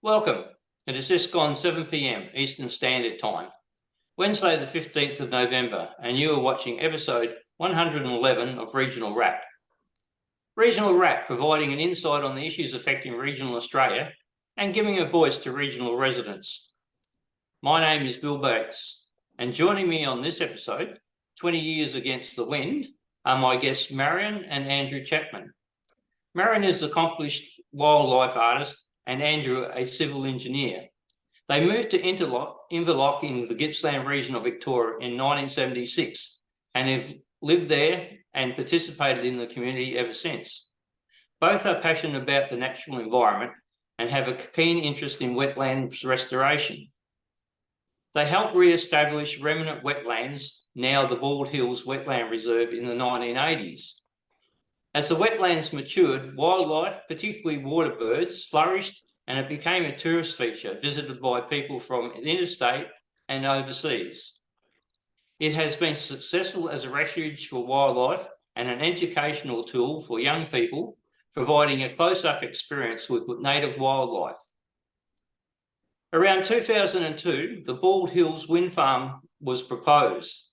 Welcome. It has just gone 7 p.m. Eastern Standard Time, Wednesday the 15th of November, and you are watching episode 111 of Regional Wrap. Regional Wrap providing an insight on the issues affecting regional Australia and giving a voice to regional residents. My name is Bill Bates, and joining me on this episode, 20 Years Against the Wind, are my guests Marion and Andrew Chapman. Marion is an accomplished wildlife artist and Andrew a civil engineer. They moved to Inverloch in the Gippsland region of Victoria in 1976 and have lived there and participated in the community ever since. Both are passionate about the natural environment and have a keen interest in wetlands restoration. They helped re-establish remnant wetlands, now the Bald Hills Wetland Reserve, in the 1980s. As the wetlands matured, wildlife, particularly water birds, flourished and it became a tourist feature visited by people from interstate and overseas. It has been successful as a refuge for wildlife and an educational tool for young people, providing a close-up experience with native wildlife. Around 2002, the Bald Hills Wind Farm was proposed.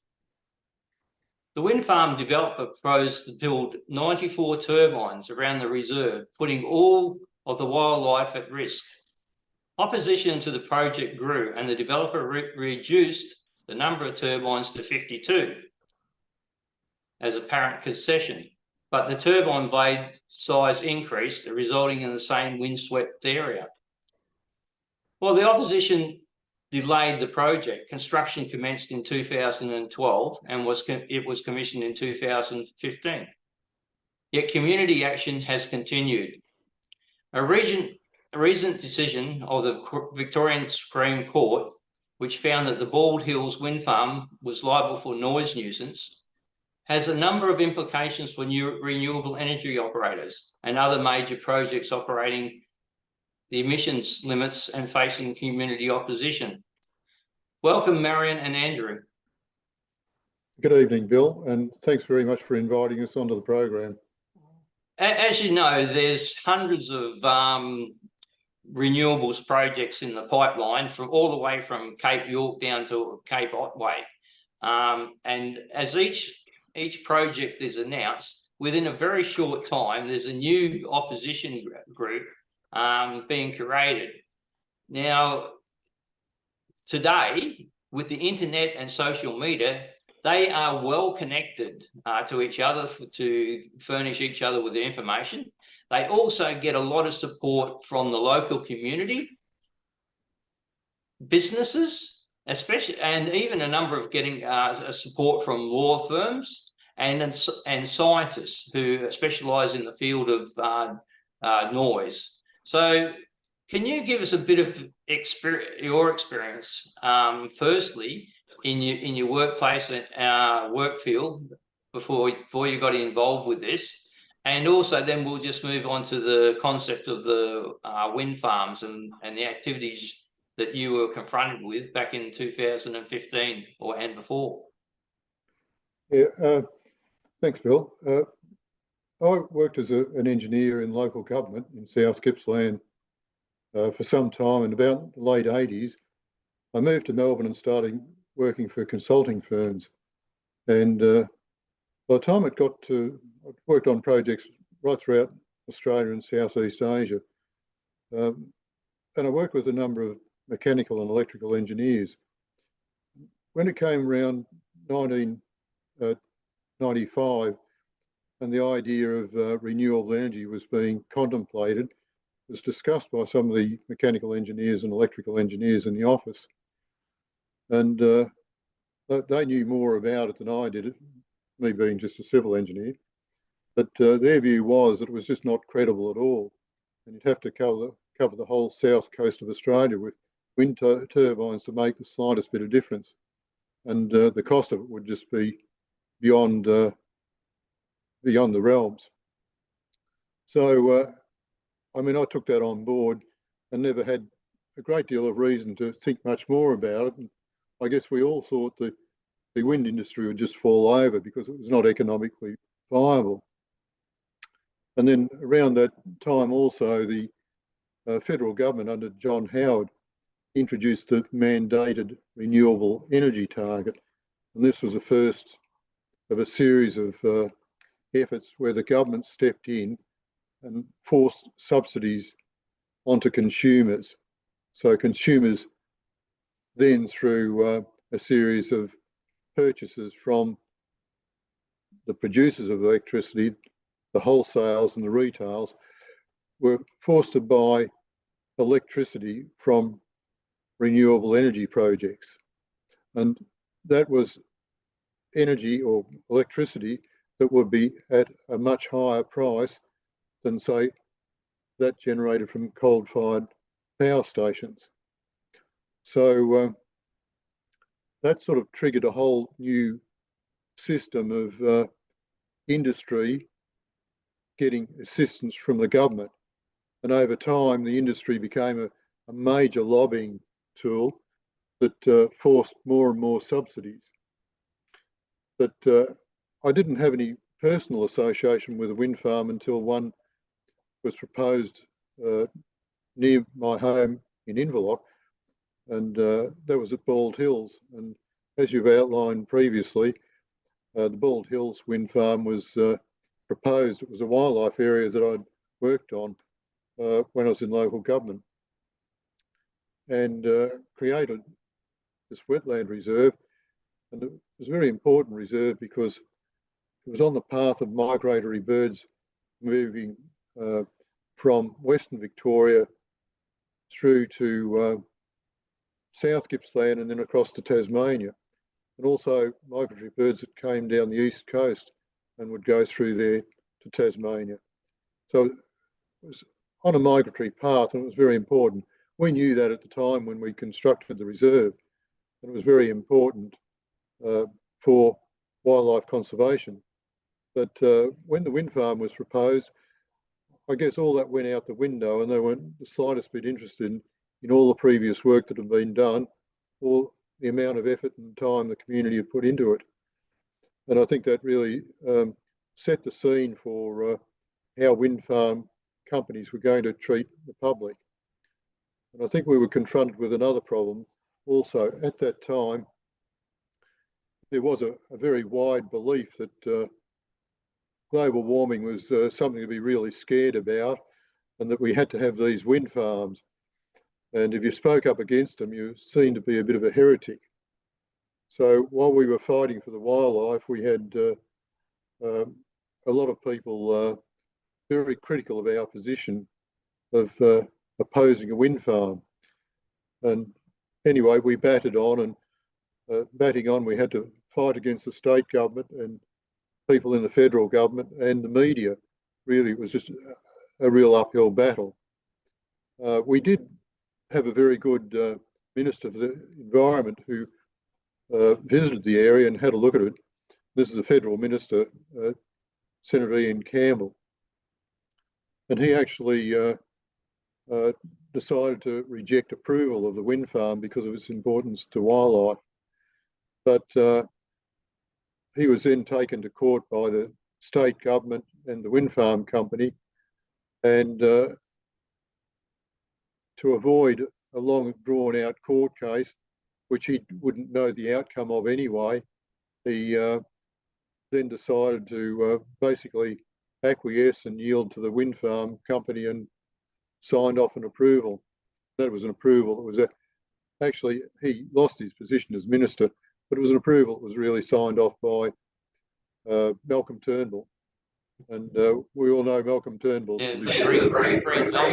The wind farm developer proposed to build 94 turbines around the reserve, putting all of the wildlife at risk. Opposition to the project grew and the developer reduced the number of turbines to 52 as apparent concession, but the turbine blade size increased, resulting in the same windswept area. While the opposition delayed the project, construction commenced in 2012 and it was commissioned in 2015. Yet community action has continued. A recent decision of the Victorian Supreme Court, which found that the Bald Hills Wind Farm was liable for noise nuisance, has a number of implications for renewable energy operators and other major projects operating the emissions limits and facing community opposition. Welcome, Marion and Andrew. Good evening, Bill, and thanks very much for inviting us onto the program. As you know, there's hundreds of renewables projects in the pipeline, from all the way from Cape York down to Cape Otway. And as each project is announced, within a very short time, there's a new opposition group being created. Now, today, with the internet and social media, they are well connected to each other to furnish each other with the information. They also get a lot of support from the local community, businesses, especially, and even a number of getting support from law firms and scientists who specialise in the field of noise. So, can you give us a bit of your experience, firstly, in your workplace and work field before you got involved with this, and also then we'll just move on to the concept of the wind farms and the activities that you were confronted with back in 2015 and before. Yeah, thanks, Bill. I worked as an engineer in local government in South Gippsland for some time. In about the late 80s, I moved to Melbourne and started working for consulting firms. And by the time I worked on projects right throughout Australia and Southeast Asia. And I worked with a number of mechanical and electrical engineers. When it came around 1995 and the idea of renewable energy was being contemplated, it was discussed by some of the mechanical engineers and electrical engineers in the office. And they knew more about it than I did, me being just a civil engineer. But their view was that it was just not credible at all. And you'd have to cover the whole south coast of Australia with wind turbines to make the slightest bit of difference. And the cost of it would just be beyond the realms. So, I mean, I took that on board and never had a great deal of reason to think much more about it. And I guess we all thought that the wind industry would just fall over because it was not economically viable. And then around that time also, the federal government under John Howard introduced the mandated renewable energy target. And this was the first of a series of efforts where the government stepped in and forced subsidies onto consumers. So consumers then, through a series of purchases from the producers of electricity, the wholesales and the retails, were forced to buy electricity from renewable energy projects. And that was energy or electricity that would be at a much higher price than, say, that generated from coal-fired power stations. So that sort of triggered a whole new system of industry getting assistance from the government. And over time, the industry became a major lobbying tool that forced more and more subsidies. But I didn't have any personal association with a wind farm until one was proposed near my home in Inverloch, and that was at Bald Hills. And as you've outlined previously, the Bald Hills wind farm was proposed. It was a wildlife area that I'd worked on when I was in local government, and created this wetland reserve. And it was a very important reserve because it was on the path of migratory birds moving from Western Victoria through to South Gippsland and then across to Tasmania, and also migratory birds that came down the east coast and would go through there to Tasmania. So it was on a migratory path, and it was very important. We knew that at the time when we constructed the reserve, and it was very important for wildlife conservation. But when the wind farm was proposed, I guess all that went out the window, and they weren't the slightest bit interested in all the previous work that had been done, or the amount of effort and time the community had put into it. And I think that really set the scene for how wind farm companies were going to treat the public. And I think we were confronted with another problem also. At that time, there was a very wide belief that global warming was something to be really scared about, and that we had to have these wind farms. And if you spoke up against them, you were seen to be a bit of a heretic. So while we were fighting for the wildlife, we had a lot of people very critical of our position of opposing a wind farm. And anyway, we batted on, and batting on, we had to fight against the state government and people in the federal government and the media. Really, it was just a real uphill battle. We did have a very good Minister for the Environment who visited the area and had a look at it. This is a federal minister, Senator Ian Campbell. And he actually decided to reject approval of the wind farm because of its importance to wildlife. But he was then taken to court by the state government and the wind farm company, and to avoid a long drawn out court case, which he wouldn't know the outcome of anyway, he then decided to basically acquiesce and yield to the wind farm company and signed off an approval. That was an approval. It was actually, he lost his position as minister, but it was an approval that was really signed off by Malcolm Turnbull. And we all know Malcolm Turnbull. Yeah, very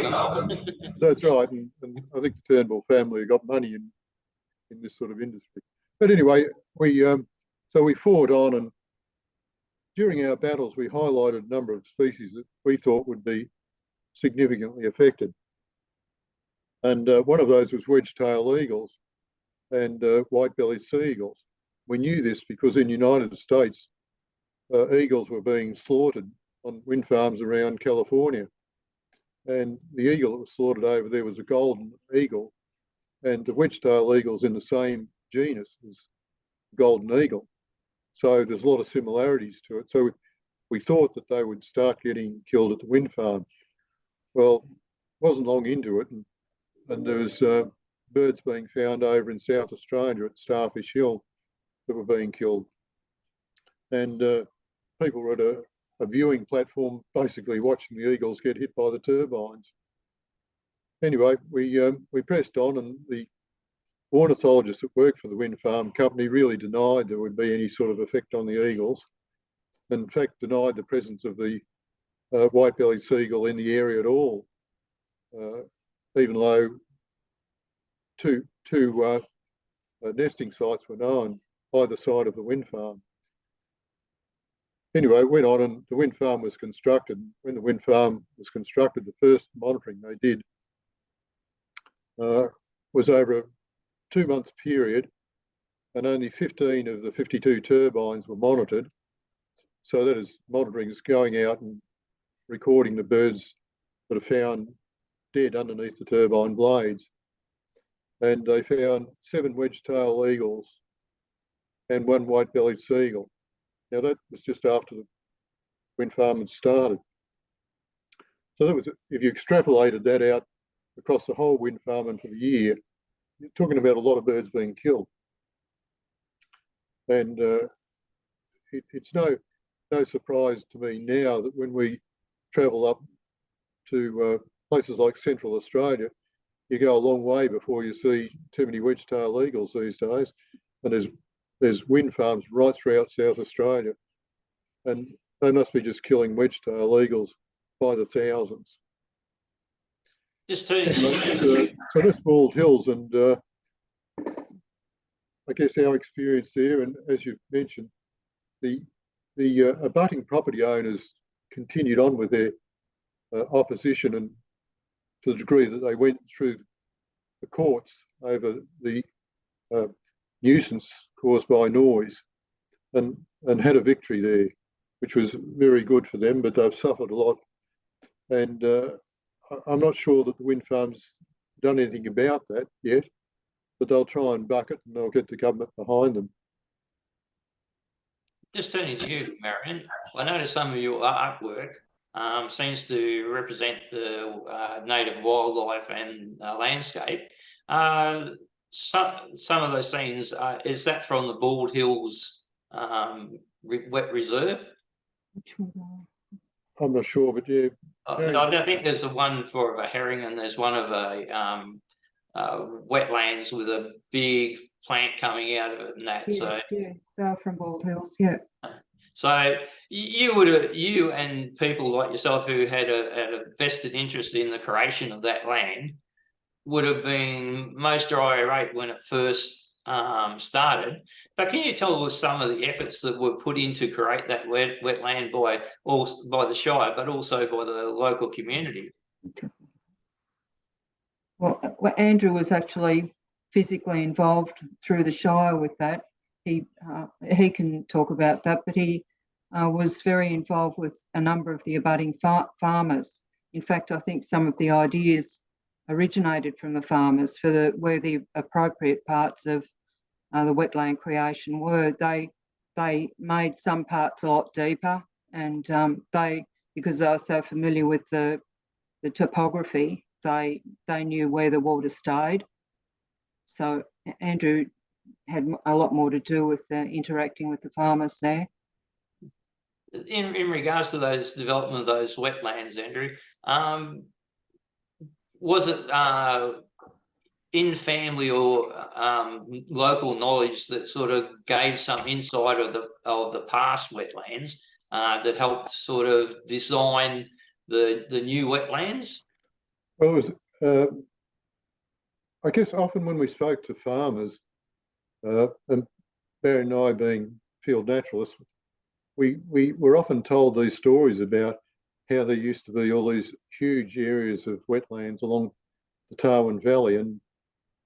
Malcolm. That's right. And I think the Turnbull family got money in this sort of industry. But anyway, so we fought on, and during our battles, we highlighted a number of species that we thought would be significantly affected. And one of those was wedge-tailed eagles and white-bellied sea eagles. We knew this because in the United States, eagles were being slaughtered on wind farms around California. And the eagle that was slaughtered over there was a golden eagle, and the wedge-tailed eagle's in the same genus as golden eagle. So there's a lot of similarities to it. So we thought that they would start getting killed at the wind farm. Well, wasn't long into it, and there was birds being found over in South Australia at Starfish Hill that were being killed. And people were at a viewing platform basically watching the eagles get hit by the turbines. Anyway, we pressed on, and the ornithologists that worked for the wind farm company really denied there would be any sort of effect on the eagles, and in fact denied the presence of the white-bellied seagull in the area at all, even though two nesting sites were known either side of the wind farm. Anyway, it went on, and the wind farm was constructed. When the wind farm was constructed, the first monitoring they did was over a 2-month period, and only 15 of the 52 turbines were monitored. So that is, monitoring is going out and recording the birds that are found dead underneath the turbine blades. And they found 7 wedge-tailed eagles and 1 white-bellied seagull. Now that was just after the wind farm had started. So that was, if you extrapolated that out across the whole wind farm and for the year, you're talking about a lot of birds being killed. And it's no surprise to me now that when we travel up to places like Central Australia, you go a long way before you see too many wedge-tailed eagles these days. And there's wind farms right throughout South Australia, and they must be just killing wedge-tailed eagles by the thousands. Just turning so that's Bald Hills, and I guess our experience there, and as you mentioned, the abutting property owners continued on with their opposition, and to the degree that they went through the courts over the nuisance caused by noise, and had a victory there, which was very good for them, but they've suffered a lot. And I'm not sure that the wind farm's done anything about that yet, but they'll try and buck it, and they'll get the government behind them. Just turning to you, Marion, I noticed some of your artwork seems to represent the native wildlife and landscape. Some of those scenes, is that from the Bald Hills Wet Reserve? I'm not sure, but yeah. I think there's the one for a herring, and there's one of a wetlands with a big plant coming out of it, and that. Yes, so yeah, they're from Bald Hills, yeah. So you and people like yourself who had a vested interest in the creation of that land would have been most irate when it first started. But can you tell us some of the efforts that were put in to create that wetland by the Shire, but also by the local community? Well, Andrew was actually physically involved through the Shire with that. He can talk about that, but he was very involved with a number of the abutting farmers. In fact, I think some of the ideas originated from the farmers for where the appropriate parts of the wetland creation were. They made some parts a lot deeper, and because they were so familiar with the topography, they knew where the water stayed. So Andrew had a lot more to do with interacting with the farmers there. In regards to those development of those wetlands, Andrew, was it in family or local knowledge that sort of gave some insight of the past wetlands that helped sort of design the new wetlands? Well, it was, I guess often when we spoke to farmers, and Marion and I being field naturalists, we were often told these stories about how there used to be all these huge areas of wetlands along the Tarwin Valley, and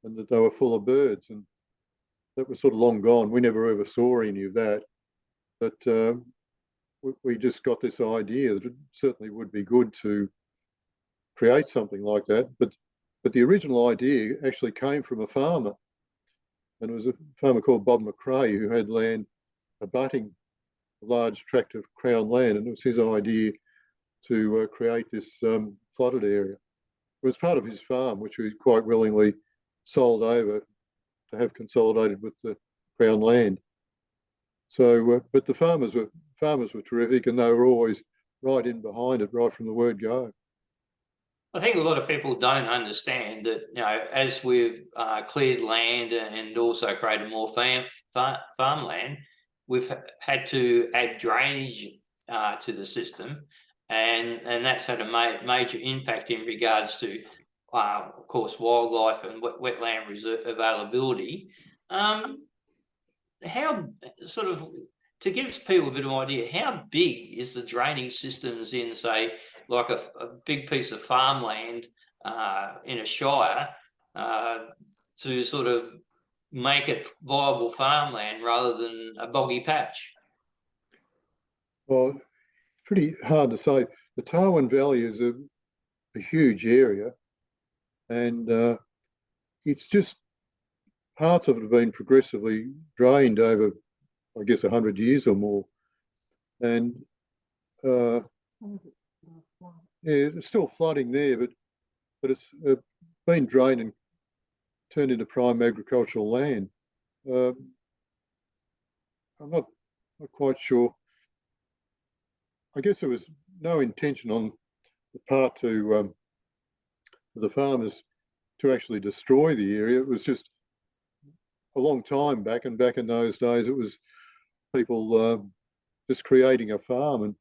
that they were full of birds, and that was sort of long gone. We never ever saw any of that, but we just got this idea that it certainly would be good to create something like that. But the original idea actually came from a farmer, and it was a farmer called Bob McRae who had land abutting a large tract of Crown land, and it was his idea to create this flooded area. was part of his farm, which he quite willingly sold over to have consolidated with the Crown land. So, but the farmers were terrific, and they were always right in behind it, right from the word go. I think a lot of people don't understand that, as we've cleared land and also created more farmland, we've had to add drainage to the system, and that's had a major impact in regards to, of course, wildlife and wetland reserve availability. How sort of, to give people a bit of an idea, how big is the drainage systems in, say, like a big piece of farmland in a shire to sort of make it viable farmland rather than a boggy patch? Well, it's pretty hard to say. The Tarwin Valley is a huge area, and it's just parts of it have been progressively drained over, I guess, 100 years or more. And yeah, there's still flooding there, but it's been drained and turned into prime agricultural land. I'm not quite sure. I guess there was no intention on the part to the farmers to actually destroy the area. It was just a long time back, and back in those days, it was people just creating a farm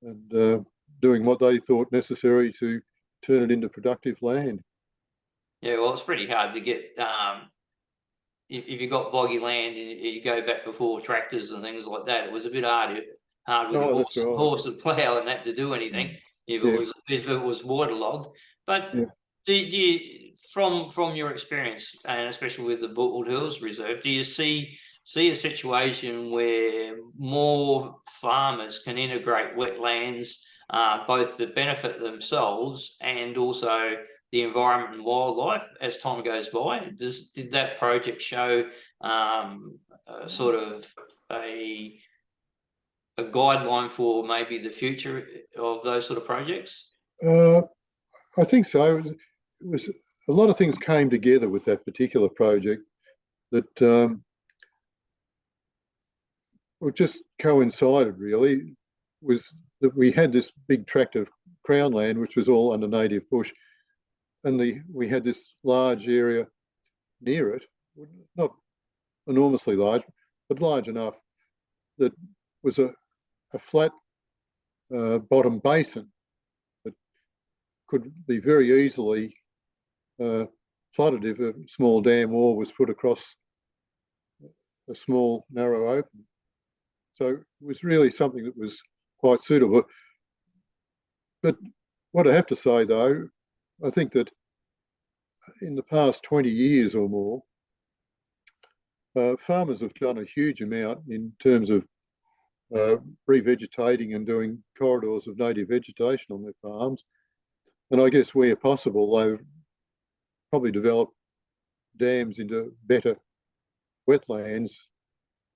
and doing what they thought necessary to turn it into productive land. Yeah, well, it's pretty hard to get. If you got boggy land and you go back before tractors and things like that, it was a bit hard with a horse and plough and that to do anything if it was waterlogged. But do you, from your experience, and especially with the Bald Hills Reserve, do you see a situation where more farmers can integrate wetlands, both to benefit themselves and also the environment and wildlife as time goes by? Did that project show sort of a guideline for maybe the future of those sort of projects? I think so. It was a lot of things came together with that particular project that just coincided really. Was that we had this big tract of Crown land, which was all under native bush, and we had this large area near it, not enormously large, but large enough that was a flat bottom basin that could be very easily flooded if a small dam wall was put across a small narrow opening. So it was really something that was quite suitable. But what I have to say though, I think that in the past 20 years or more, farmers have done a huge amount in terms of revegetating and doing corridors of native vegetation on their farms. And I guess where possible, they've probably developed dams into better wetlands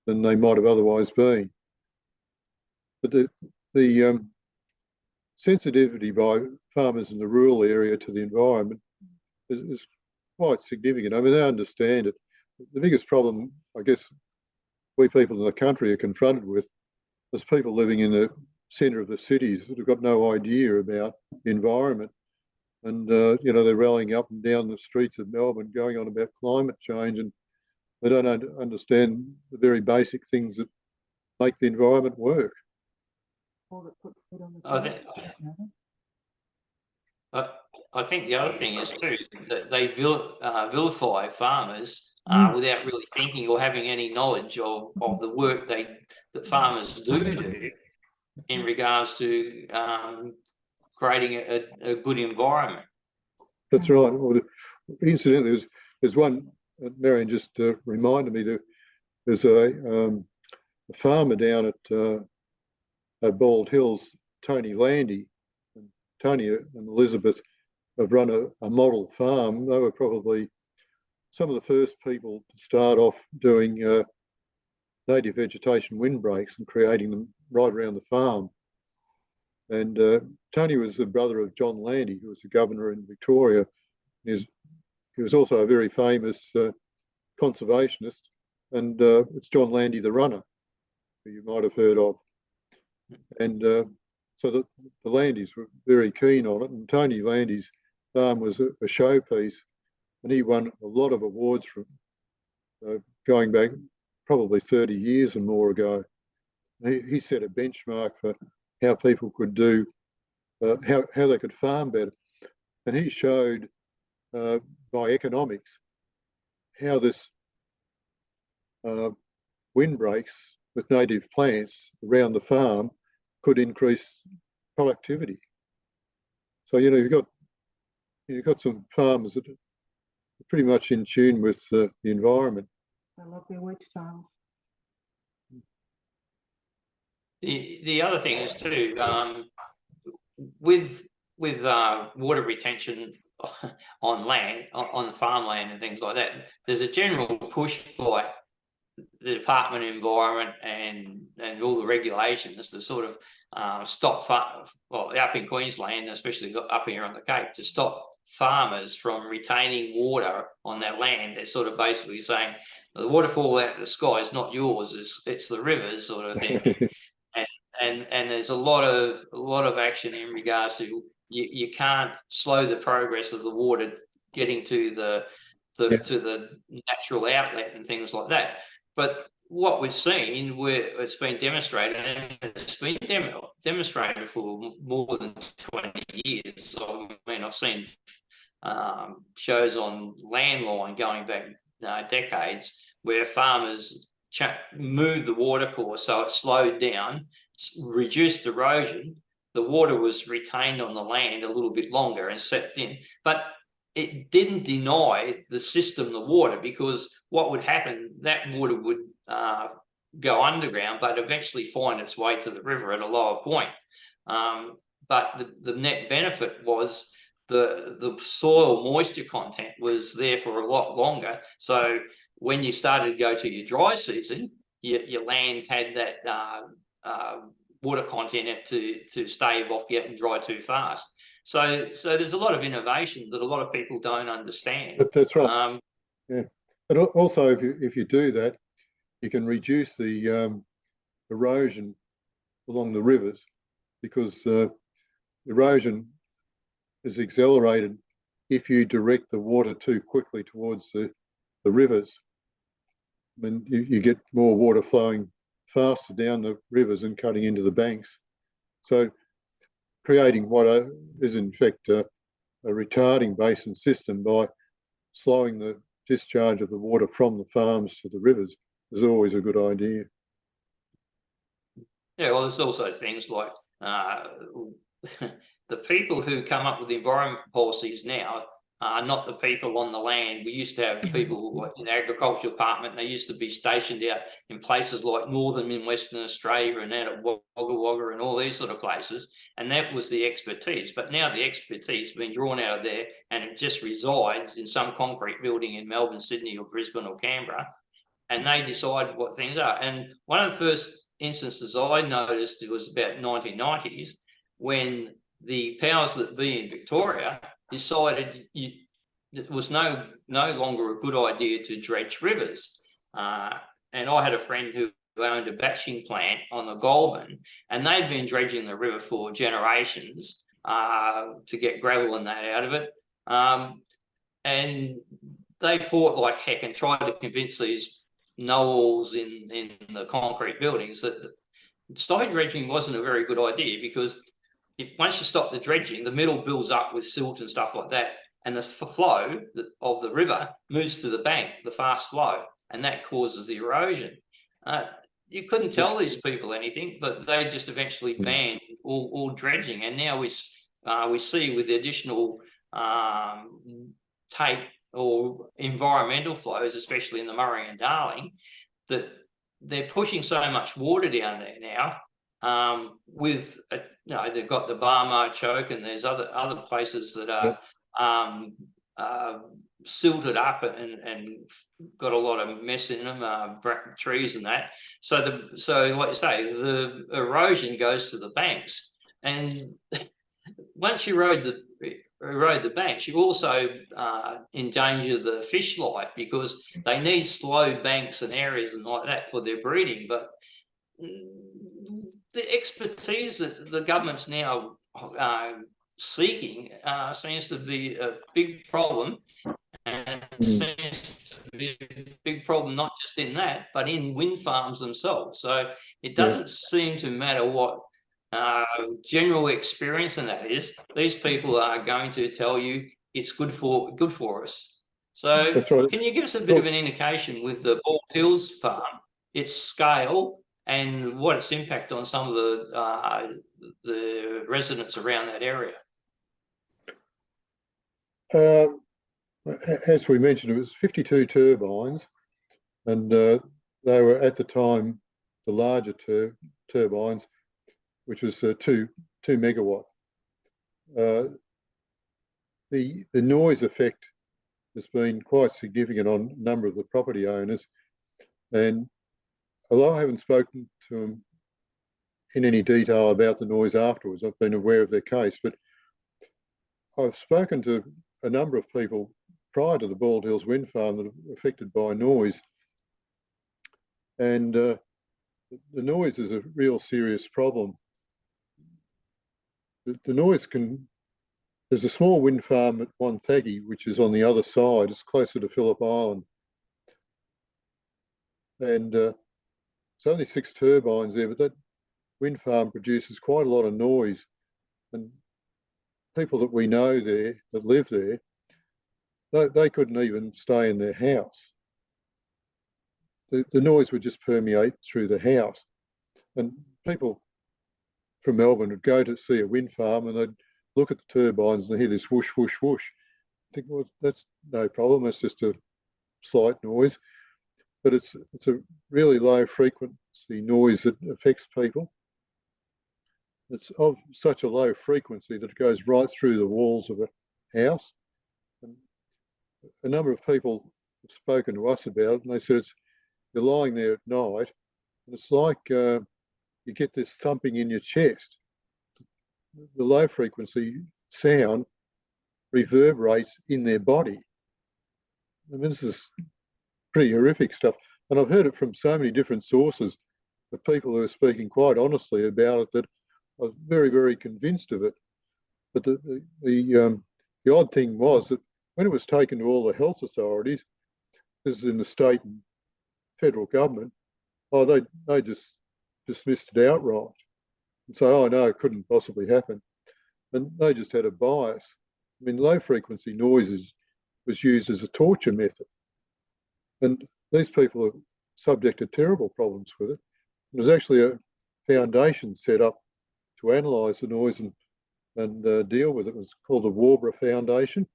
than they might have otherwise been. But the sensitivity by farmers in the rural area to the environment is quite significant. I mean, they understand it. The biggest problem, I guess, we people in the country are confronted with is people living in the centre of the cities that have got no idea about the environment. And, they're rallying up and down the streets of Melbourne going on about climate change, and they don't understand the very basic things that make the environment work. I think the other thing is too that they vilify farmers without really thinking or having any knowledge of the work that farmers do in regards to creating a good environment. That's right. Well, incidentally, there's one, Marion just reminded me that there's a farmer down at Bald Hills, Tony Landy. And Tony and Elizabeth have run a model farm. They were probably some of the first people to start off doing native vegetation windbreaks and creating them right around the farm. And Tony was the brother of John Landy, who was the governor in Victoria. He was also a very famous conservationist, and it's John Landy the runner, who you might have heard of. And so the Landys were very keen on it, and Tony Landy's farm was a showpiece, and he won a lot of awards from going back probably 30 years and more ago. He set a benchmark for how people could do, how they could farm better. And he showed by economics how this windbreaks with native plants around the farm could increase productivity. So, you know, you've got some farmers that are pretty much in tune with the environment. I love their witch tiles. The other thing is too, with water retention on land, on farmland and things like that, there's a general push by the Department of Environment and all the regulations to sort of stop, well, up in Queensland, especially up here on the Cape, to stop farmers from retaining water on that land. They're sort of basically saying the waterfall out of the sky is not yours; it's the rivers, sort of thing. and there's a lot of action in regards to you can't slow the progress of the water getting to the to the natural outlet and things like that. But what we've seen, where it's been demonstrated, and it's been demonstrated for more than 20 years. I mean, I've seen shows on Landline going back decades where farmers moved the water course so it slowed down, reduced erosion. The water was retained on the land a little bit longer and seeped in. But it didn't deny the system the water, because what would happen, that water would go underground, but eventually find its way to the river at a lower point. But the net benefit was the soil moisture content was there for a lot longer. So when you started to go to your dry season, your land had that water content to stave off getting dry too fast. So there's a lot of innovation that a lot of people don't understand. That's right. Yeah, but also if you do that, you can reduce the erosion along the rivers, because erosion is accelerated if you direct the water too quickly towards the rivers. I mean, you get more water flowing faster down the rivers and cutting into the banks. So creating what is in fact a retarding basin system by slowing the discharge of the water from the farms to the rivers is always a good idea. Yeah, well, there's also things like the people who come up with the environmental policies now are not the people on the land. We used to have people in the agricultural department. They used to be stationed out in places like northern and Western Australia and out at Wagga Wagga and all these sort of places, and that was the expertise. But now the expertise has been drawn out of there, and it just resides in some concrete building in Melbourne, Sydney or Brisbane or Canberra, and they decide what things are. And one of the first instances I noticed, it was about 1990s, when the powers that be in Victoria decided it was no longer a good idea to dredge rivers. And I had a friend who owned a batching plant on the Goulburn, and they'd been dredging the river for generations to get gravel and that out of it. And they fought like heck and tried to convince these know-alls in the concrete buildings that stopping dredging wasn't a very good idea, because once you stop the dredging, the middle builds up with silt and stuff like that, and the flow of the river moves to the bank, the fast flow, and that causes the erosion. You couldn't tell these people anything, but they just eventually banned all dredging, and now we see with the additional take or environmental flows, especially in the Murray and Darling, that they're pushing so much water down there now. With they've got the Barmar choke, and there's other places that are silted up and got a lot of mess in them, trees and that. So like you say, the erosion goes to the banks, and once you erode the banks, you also endanger the fish life, because they need slow banks and areas and like that for their breeding. But the expertise that the government's now seeking seems to be a big problem, and it seems to be a big problem not just in that, but in wind farms themselves. So it doesn't seem to matter what general experience and that is. These people are going to tell you it's good for us. So That's right. can you give us a bit of an indication with the Bald Hills farm, its scale and what its impact on some of the residents around that area? As we mentioned, it was 52 turbines, and they were at the time the larger turbines, which was 2 megawatt. The noise effect has been quite significant on a number of the property owners, and although I haven't spoken to them in any detail about the noise afterwards, I've been aware of their case, but I've spoken to a number of people prior to the Bald Hills wind farm that are affected by noise, and the noise is a real serious problem. The noise there's a small wind farm at Wonthaggi, which is on the other side. It's closer to Phillip Island. And it's only 6 turbines there, but that wind farm produces quite a lot of noise. And people that we know there, that live there, they couldn't even stay in their house. The noise would just permeate through the house. And people from Melbourne would go to see a wind farm and they'd look at the turbines and hear this whoosh, whoosh, whoosh. I think, well, that's no problem. It's just a slight noise. But it's a really low frequency noise that affects people. It's of such a low frequency that it goes right through the walls of a house. And a number of people have spoken to us about it, and they said you're lying there at night and it's like you get this thumping in your chest. The low frequency sound reverberates in their body. I mean, this is pretty horrific stuff. And I've heard it from so many different sources of people who are speaking quite honestly about it that I was very, very convinced of it. But the odd thing was that when it was taken to all the health authorities, this is in the state and federal government, they just dismissed it outright and say, oh no, it couldn't possibly happen. And they just had a bias. I mean, low frequency noise was used as a torture method. And these people are subject to terrible problems with it. There's actually a foundation set up to analyse the noise and deal with it. It was called the Warborough Foundation.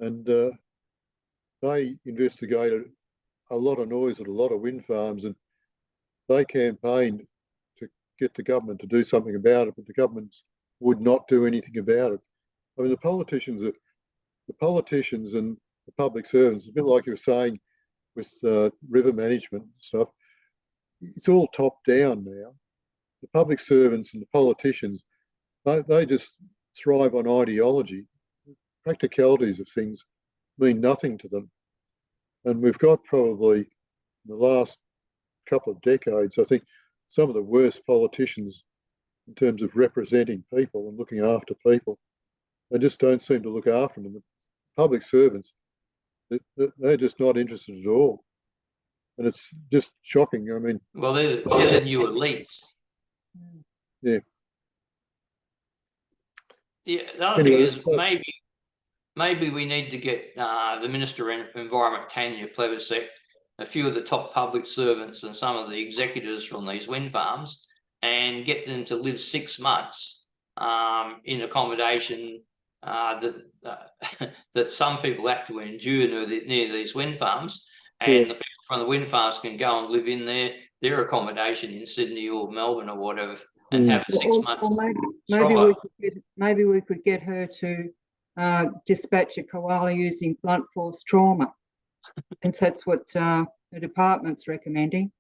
And they investigated a lot of noise at a lot of wind farms, and they campaigned to get the government to do something about it, but the governments would not do anything about it. I mean, the politicians and the public servants, a bit like you were saying with river management and stuff, it's all top down now. The public servants and the politicians, they just thrive on ideology. Practicalities of things mean nothing to them. And we've got probably, in the last couple of decades, I think, some of the worst politicians in terms of representing people and looking after people. They just don't seem to look after them. The public servants, they're just not interested at all. And it's just shocking. I mean... Well, they're the new elites. Yeah. The other thing is maybe we need to get the Minister of Environment, Tanya Plibersek, a few of the top public servants and some of the executives from these wind farms, and get them to live 6 months in accommodation that some people have to endure near these wind farms, and the people from the wind farms can go and live in their accommodation in Sydney or Melbourne or whatever, and have a 6 months. Or maybe we could get her to dispatch a koala using blunt force trauma, since that's what the department's recommending.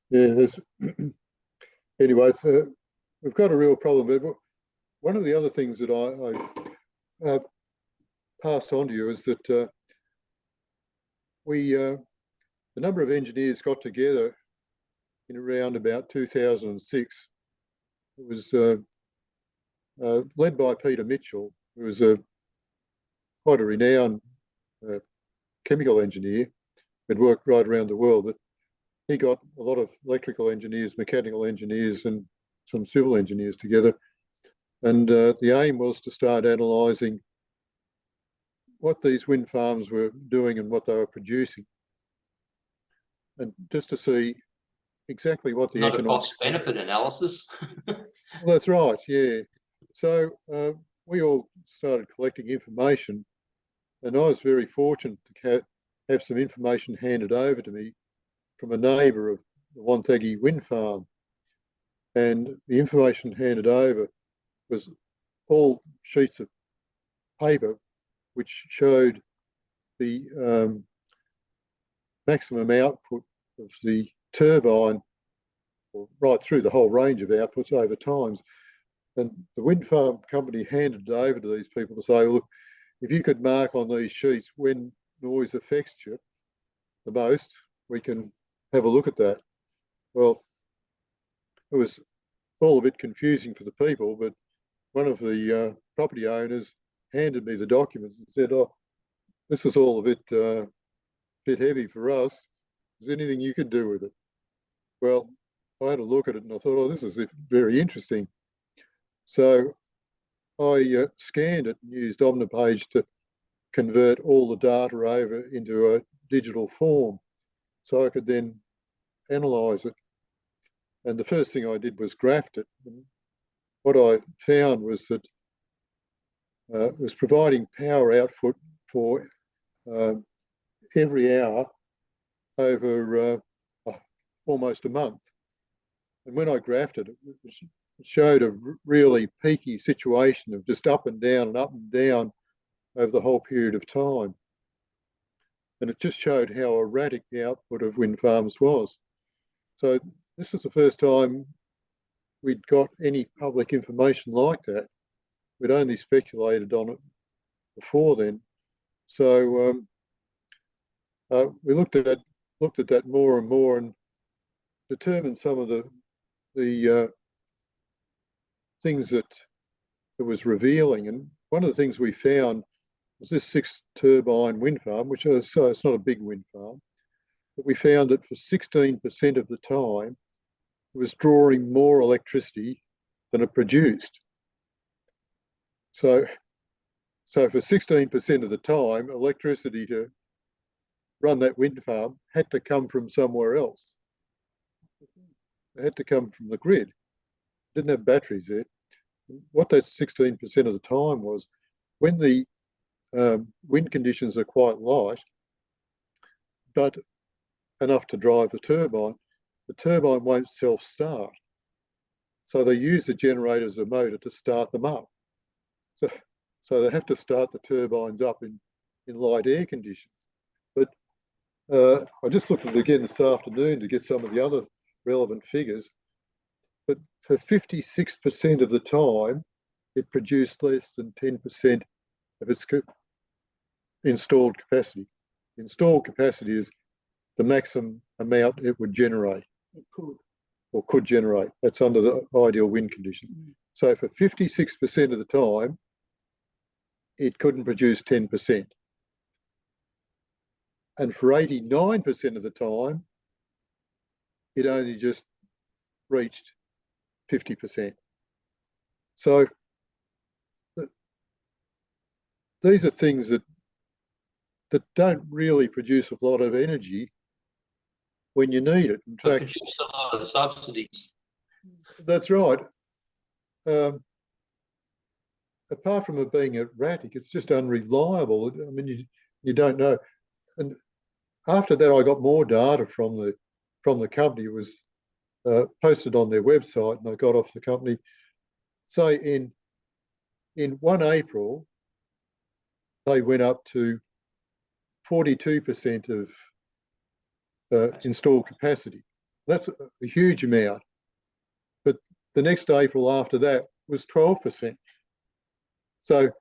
Yeah, anyway, we've got a real problem. But one of the other things that I pass on to you is that the number of engineers got together in around about 2006. It was led by Peter Mitchell, who was quite a renowned chemical engineer. Had worked right around the world. But he got a lot of electrical engineers, mechanical engineers, and some civil engineers together. And the aim was to start analysing what these wind farms were doing and what they were producing, and just to see exactly what the Not a economic cost-benefit analysis. Well, that's right, yeah. So we all started collecting information, and I was very fortunate to have some information handed over to me from a neighbour of the Wonthaggi wind farm. And the information handed over was all sheets of paper which showed the maximum output of the turbine, right through the whole range of outputs over times. And the wind farm company handed it over to these people to say, look, if you could mark on these sheets when noise affects you the most, we can have a look at that. Well, it was all a bit confusing for the people, but one of the property owners handed me the documents and said, oh, this is all a bit heavy for us. Is there anything you could do with it? Well, I had a look at it and I thought, oh, this is very interesting. So I scanned it and used Omnipage to convert all the data over into a digital form so I could then analyse it. And the first thing I did was graph it. And what I found was that it was providing power output for every hour over almost a month. And when I graphed it, it showed a really peaky situation of just up and down over the whole period of time. And it just showed how erratic the output of wind farms was. So this was the first time we'd got any public information like that. We'd only speculated on it before then. So we looked at that more and more and determined some of the things that it was revealing. And one of the things we found was this 6-turbine wind farm, which is, so it's not a big wind farm, but we found that for 16% of the time, it was drawing more electricity than it produced. So for 16% of the time, electricity to run that wind farm had to come from somewhere else. It had to come from the grid. It didn't have batteries there. What that 16% of the time was, when the wind conditions are quite light, but enough to drive the turbine won't self-start. So they use the generator as a motor to start them up. So they have to start the turbines up in light air conditions. But I just looked at it again this afternoon to get some of the other relevant figures. But for 56% of the time, it produced less than 10% of its installed capacity. Installed capacity is the maximum amount it would generate. It could. Or could generate. That's under the ideal wind condition. So for 56% of the time, it couldn't produce 10%. And for 89% of the time, it only just reached 50%. So these are things that don't really produce a lot of energy when you need it. In fact, produce a lot of subsidies. That's right. Apart from it being erratic, it's just unreliable. I mean, you don't know. And after that, I got more data from the company. It was posted on their website, and I got off the company. Say in 1 April, they went up to 42% of installed capacity. That's a huge amount. But the next April after that was 12%. So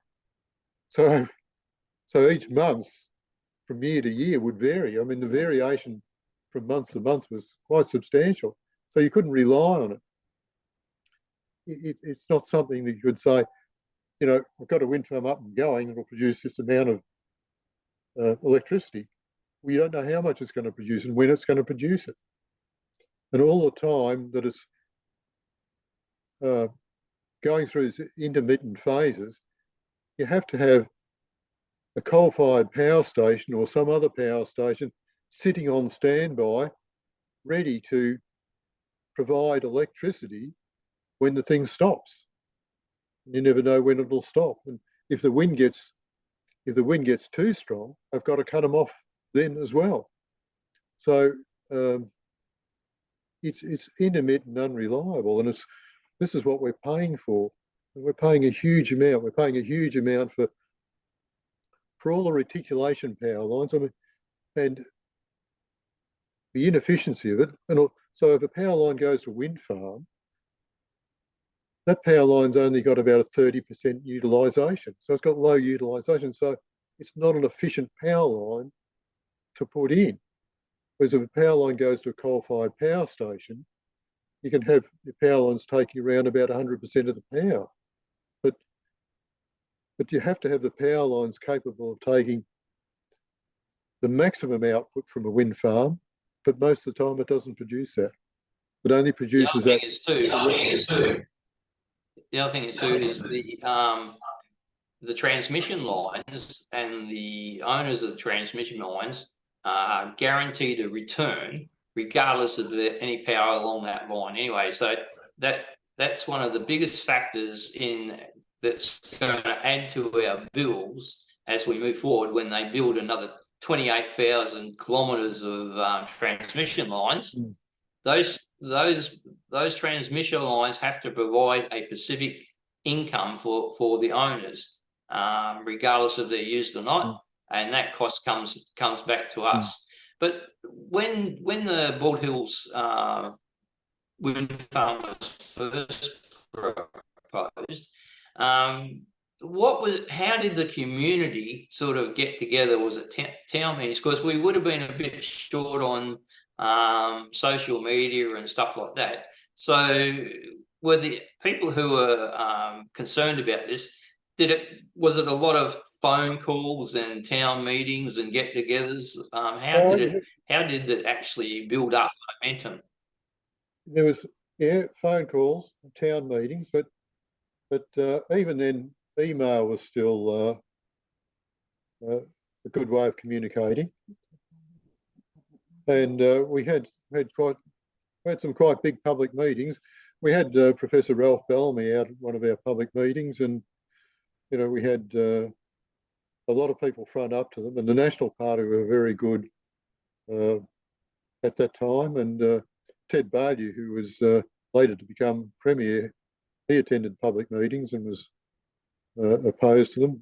each month from year to year would vary. I mean, the variation from month to month was quite substantial. So you couldn't rely on it. It's not something that you could say, you know, I've got a wind farm up and going, it'll produce this amount of electricity. We don't know how much it's going to produce and when it's going to produce it. And all the time that it's going through these intermittent phases, you have to have a coal-fired power station or some other power station sitting on standby, ready to provide electricity when the thing stops. You never know when it'll stop. And if the wind gets too strong, I've got to cut them off then as well. So it's intermittent, unreliable, and this is what we're paying for. And we're paying a huge amount. We're paying a huge amount for all the reticulation power lines. I mean, and the inefficiency of it. And so if a power line goes to a wind farm, that power line's only got about a 30% utilisation. So it's got low utilisation. So it's not an efficient power line to put in. Whereas if a power line goes to a coal-fired power station, you can have the power lines taking around about 100% of the power. But you have to have the power lines capable of taking the maximum output from a wind farm, but most of the time it doesn't produce that. It only produces that. The other thing is the transmission lines, and the owners of the transmission lines are guaranteed a return regardless of any power along that line anyway. So that's one of the biggest factors that's going to add to our bills as we move forward when they build another 28,000 kilometres of transmission lines. Those transmission lines have to provide a specific income for the owners, regardless if they're used or not, and that cost comes back to us. But when the Bald Hills wind farm was first proposed, how did the community sort of get together? Was it town meetings? Because we would have been a bit short on social media and stuff like that. So were the people who were concerned about this, was it a lot of phone calls and town meetings and get-togethers? How did it actually build up momentum? There was phone calls, town meetings, but even then, email was still a good way of communicating. And we had some quite big public meetings. We had Professor Ralph Bellamy out at one of our public meetings, and you know, we had a lot of people front up to them, and the National Party were very good at that time. And Ted Baillieu, who was later to become Premier, he attended public meetings and was opposed to them.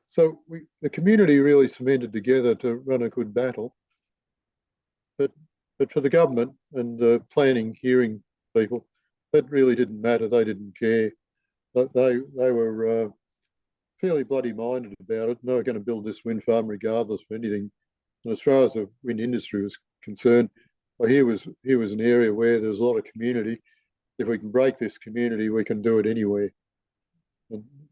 So the community really cemented together to run a good battle. But for the government and the planning, hearing people, that really didn't matter. They didn't care. But they were fairly bloody minded about it. They were going to build this wind farm regardless of anything. And as far as the wind industry was concerned, well, here was an area where there was a lot of community. If we can break this community, we can do it anywhere.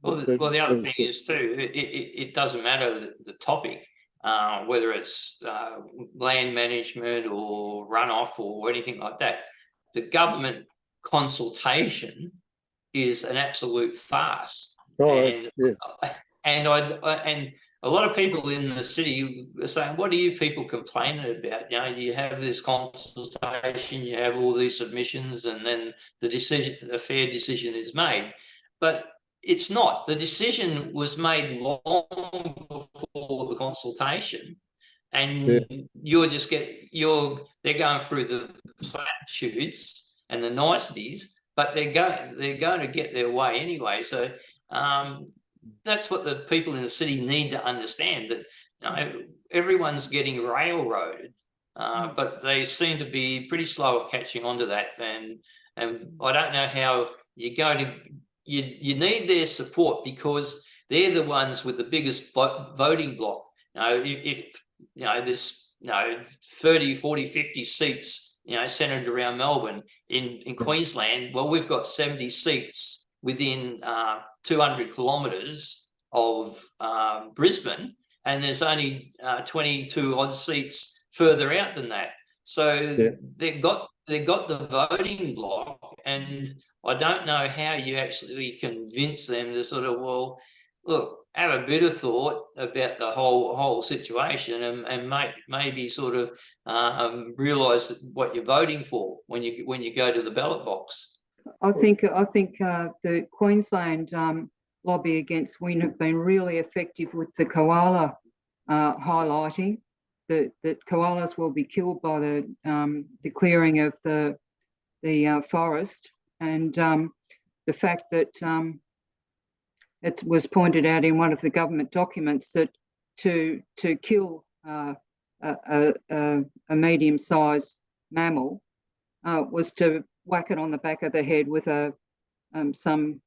Well, the other thing is too, it doesn't matter the topic, whether it's land management or runoff or anything like that. The government consultation is an absolute farce. And a lot of people in the city are saying, what are you people complaining about? You know, you have this consultation, you have all these submissions, and then a fair decision is made. But it's not. The decision was made long before the consultation, and they're going through the platitudes and the niceties, but they're going to get their way anyway. So that's what the people in the city need to understand, that you know, everyone's getting railroaded, but they seem to be pretty slow at catching on to that. And And I don't know how you're going to, you need their support, because they're the ones with the biggest voting bloc. If there's 30, 40, 50 seats, centred around Melbourne, in Queensland, well, we've got 70 seats within 200 kilometres of Brisbane, and there's only 22 odd seats further out than that. So they've got the voting bloc, and I don't know how you actually convince them to sort of, well, look, have a bit of thought about the whole situation, and maybe sort of realise what you're voting for when you go to the ballot box. I think the Queensland lobby against wind have been really effective with the koala highlighting that koalas will be killed by the clearing of the forest, and the fact that it was pointed out in one of the government documents that to kill a medium-sized mammal was to whack it on the back of the head with some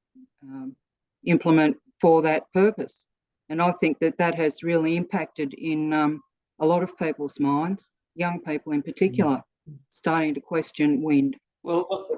implement for that purpose. And I think that has really impacted in a lot of people's minds, young people in particular, starting to question wind. Well,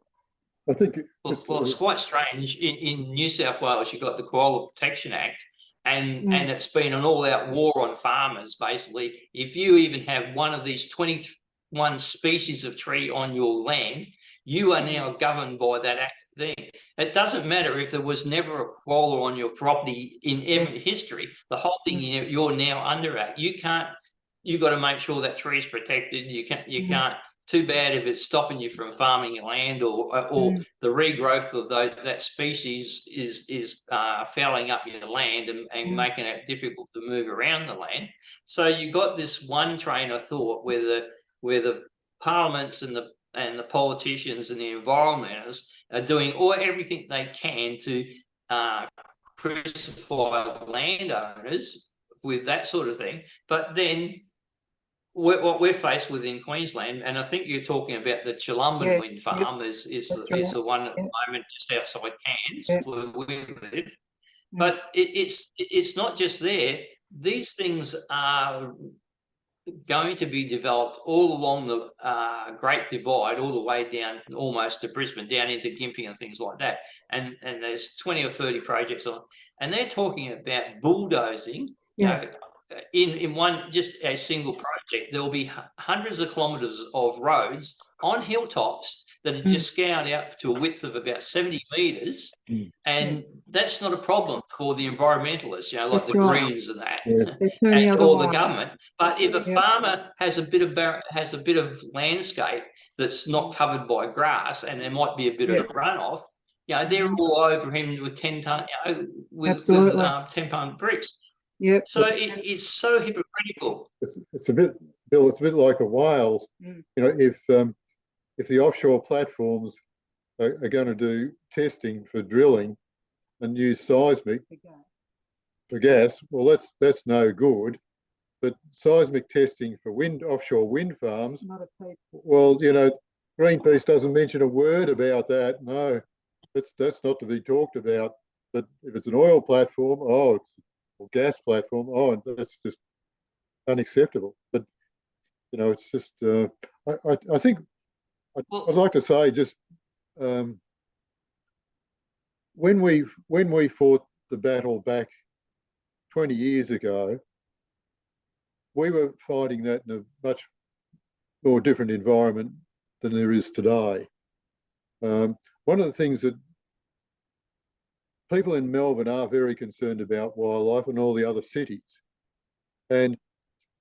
I think it's quite strange. In New South Wales, you've got the Koala Protection Act, and it's been an all-out war on farmers, basically. If you even have one of these 21 species of tree on your land, you are now governed by that act thing. It doesn't matter if there was never a koala on your property in ever history. The whole thing, you're now under act. You've got to make sure that tree is protected. You can't. Too bad if it's stopping you from farming your land, or the regrowth of that species is fouling up your land and making it difficult to move around the land. So you got this one train of thought where the parliaments and the politicians and the environmentalists are doing everything they can to crucify landowners with that sort of thing, but then what we're faced with in Queensland, and I think you're talking about the Chapman wind farm, is the one at the moment just outside Cairns where we live. But it's not just there. These things are going to be developed all along the Great Divide, all the way down almost to Brisbane, down into Gympie and things like that. And there's 20 or 30 projects on, and they're talking about bulldozing. In one, just a single project, there will be hundreds of kilometres of roads on hilltops that are just scoured out to a width of about 70 metres, and that's not a problem for the environmentalists, like the Greens and that, or the government. But if a farmer has a bit of landscape that's not covered by grass, and there might be a bit of runoff, they're all over him with 10-ton, with 10-ton bricks. Yep. So it's so hypocritical. It's a bit, Bill. It's a bit like the whales. If the offshore platforms are going to do testing for drilling and use seismic for gas, well, that's no good. But seismic testing for offshore wind farms, well, Greenpeace doesn't mention a word about that. No, that's not to be talked about. But if it's an oil platform, or gas platform, that's just unacceptable. But it's just I think I'd like to say, just when we fought the battle back 20 years ago, we were fighting that in a much more different environment than there is today. One of the things that people in Melbourne are very concerned about wildlife, and all the other cities. And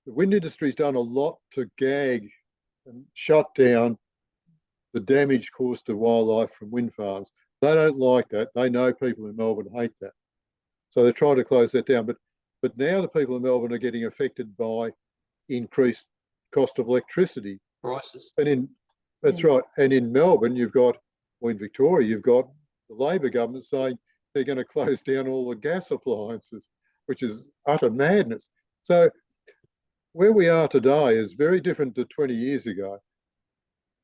the wind industry's done a lot to gag and shut down the damage caused to wildlife from wind farms. They don't like that. They know people in Melbourne hate that. So they're trying to close that down. But now the people in Melbourne are getting affected by increased cost of electricity. Prices. That's right. And in Melbourne, in Victoria, you've got the Labor government saying they're going to close down all the gas appliances, which is utter madness. So where we are today is very different to 20 years ago.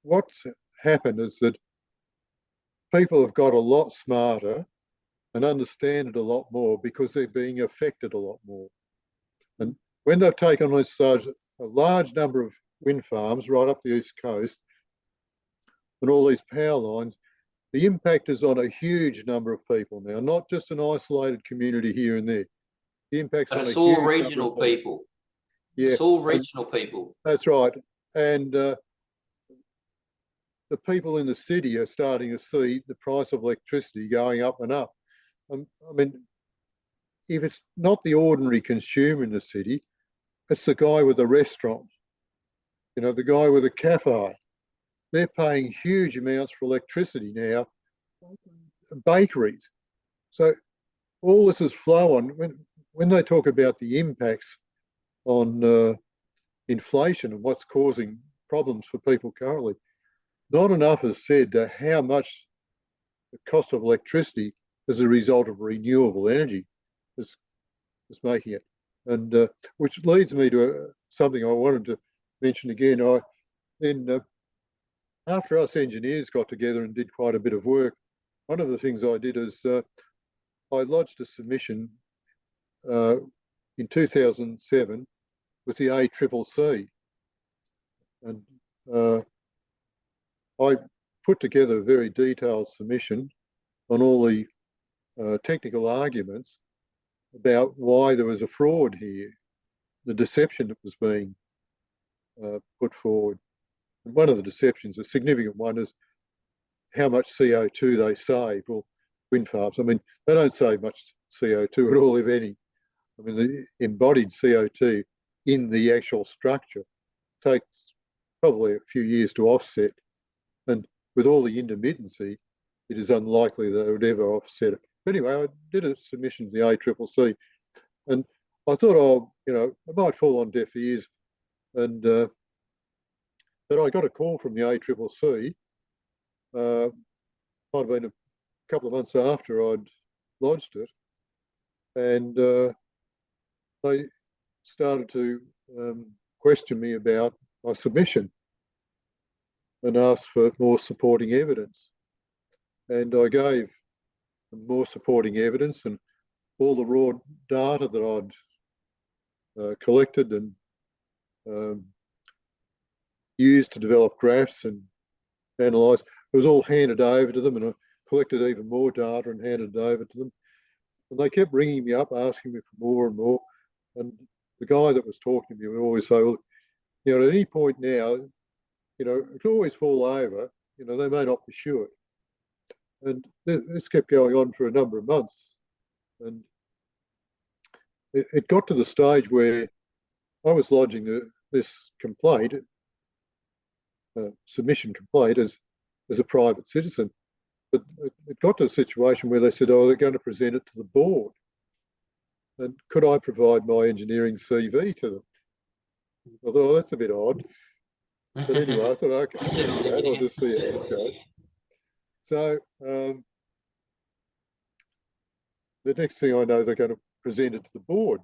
What's happened is that people have got a lot smarter and understand it a lot more because they're being affected a lot more. And when they've taken on such a large number of wind farms right up the east coast and all these power lines, the impact is on a huge number of people now, not just an isolated community here and there. The impact's But on it's a all huge regional number of people. Yeah, It's all regional people. that's right. And the people in the city are starting to see the price of electricity going up and up. I mean, if it's not the ordinary consumer in the city, it's the guy with a restaurant, the guy with a cafe. They're paying huge amounts for electricity now, bakeries. So all this is flow on. When they talk about the impacts on inflation and what's causing problems for people currently, not enough is said to how much the cost of electricity as a result of renewable energy is making it. And which leads me to something I wanted to mention again. After us engineers got together and did quite a bit of work, one of the things I did is I lodged a submission in 2007 with the ACCC. And I put together a very detailed submission on all the technical arguments about why there was a fraud here, the deception that was being put forward. And one of the deceptions, a significant one, is how much CO2 they save. Well, wind farms, I mean, they don't save much CO2 at all, if any. I mean, the embodied CO2 in the actual structure takes probably a few years to offset. And with all the intermittency, it is unlikely that it would ever offset it. But anyway, I did a submission to the ACCC, and I thought, it might fall on deaf ears. And but I got a call from the ACCC, might have been a couple of months after I'd lodged it, and they started to question me about my submission and asked for more supporting evidence. And I gave them more supporting evidence and all the raw data that I'd collected and used to develop graphs and analyse. It was all handed over to them, and I collected even more data and handed it over to them. And they kept ringing me up, asking me for more and more. And the guy that was talking to me would always say, well, at any point now, it could always fall over, they may not pursue it. And this kept going on for a number of months. And it got to the stage where I was lodging this complaint, submission complaint, as a private citizen. But it got to a situation where they said, they're going to present it to the board. And could I provide my engineering CV to them? I thought, that's a bit odd. But anyway, I thought, okay, I'll just see how this goes. So the next thing I know, they're going to present it to the board.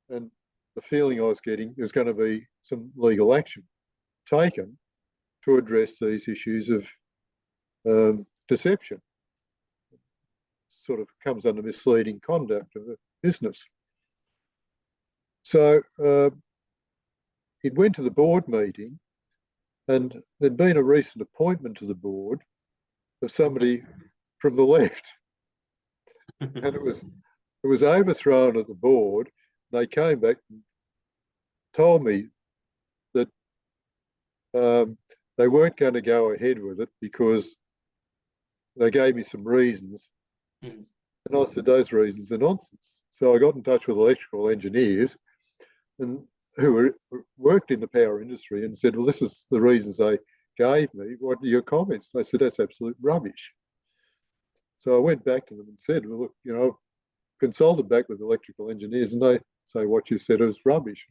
And the feeling I was getting, there's going to be some legal action taken to address these issues of deception. Sort of comes under misleading conduct of the business. So it went to the board meeting, and there'd been a recent appointment to the board of somebody from the left, and it was overthrown at the board. They came back and told me that they weren't going to go ahead with it because they gave me some reasons. And I said, those reasons are nonsense. So I got in touch with electrical engineers and who worked in the power industry and said, well, this is the reasons they gave me. What are your comments? They said, that's absolute rubbish. So I went back to them and said, well, look, I've consulted back with electrical engineers and they say what you said is rubbish.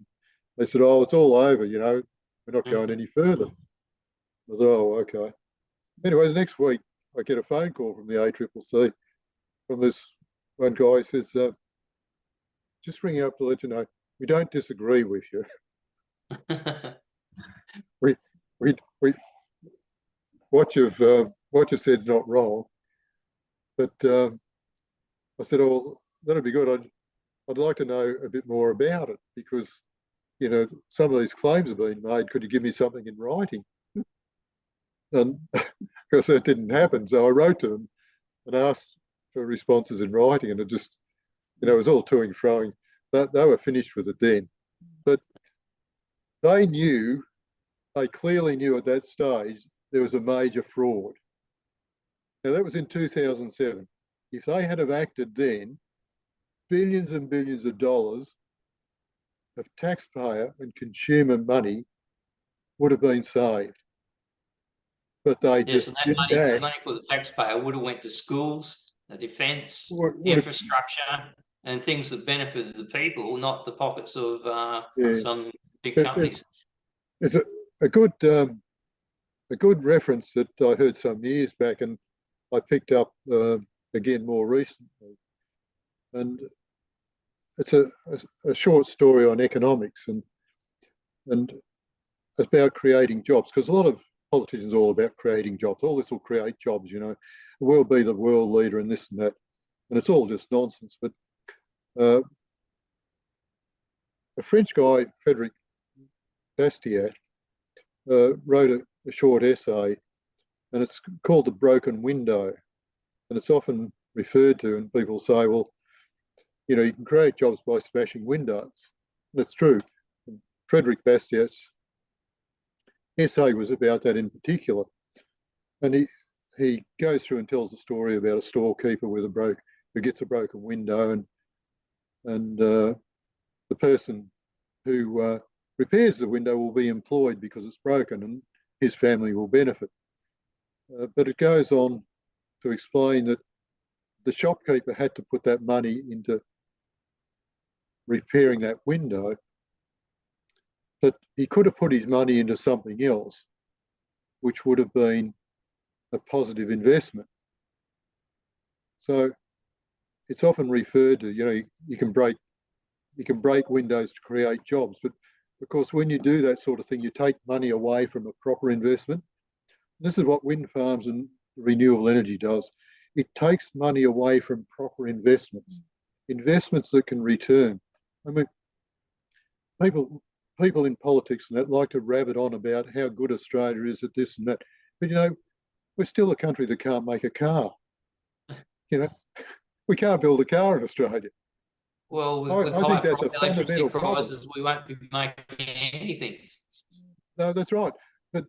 They said, oh, it's all over, we're not going any further. I thought, oh, okay. Anyway, the next week, I get a phone call from the ACCC from this one guy who says, just ringing up to let you know, we don't disagree with you. we what you've what you said's not wrong, but I said, oh, that'd be good. I'd like to know a bit more about it because, you know, some of these claims have been made. Could you give me something in writing? And because that didn't happen, so I wrote to them and asked for responses in writing, and it just, you know, it was all to and froing. They were finished with it then, but they clearly knew at that stage there was a major fraud. Now that was in 2007. If they had have acted then, billions and billions of dollars of taxpayer and consumer money would have been saved. But they just didn't the act. money for the taxpayer would have went to schools, the defence, Would have, infrastructure, and things that benefited the people, not the pockets of yeah. some big companies. It's a good reference that I heard some years back, and I picked up again more recently. And it's a short story on economics and about creating jobs, because a lot of politicians are all about creating jobs. All this will create jobs, you know. We'll be the world leader in this and that, and it's all just nonsense. But a French guy, Frederic Bastiat, wrote a short essay, and it's called The Broken Window, and it's often referred to, and people say, well, you know, you can create jobs by smashing windows. That's true. And Frederic Bastiat's essay was about that in particular. And he goes through and tells a story about a storekeeper who gets a broken window, and the person who repairs the window will be employed because it's broken, and his family will benefit. But it goes on to explain that the shopkeeper had to put that money into repairing that window, but he could have put his money into something else, which would have been a positive investment. So it's often referred to, you know, you can break windows to create jobs, but of course, when you do that sort of thing, you take money away from a proper investment. This is what wind farms and renewable energy does. It takes money away from proper investments that can return. I mean, people in politics and that like to rabbit on about how good Australia is at this and that, but you know, we're still a country that can't make a car. You know, we can't build a car in Australia. Well, with I think that's a fundamental prices, problem. we won't be making anything. No, that's right. But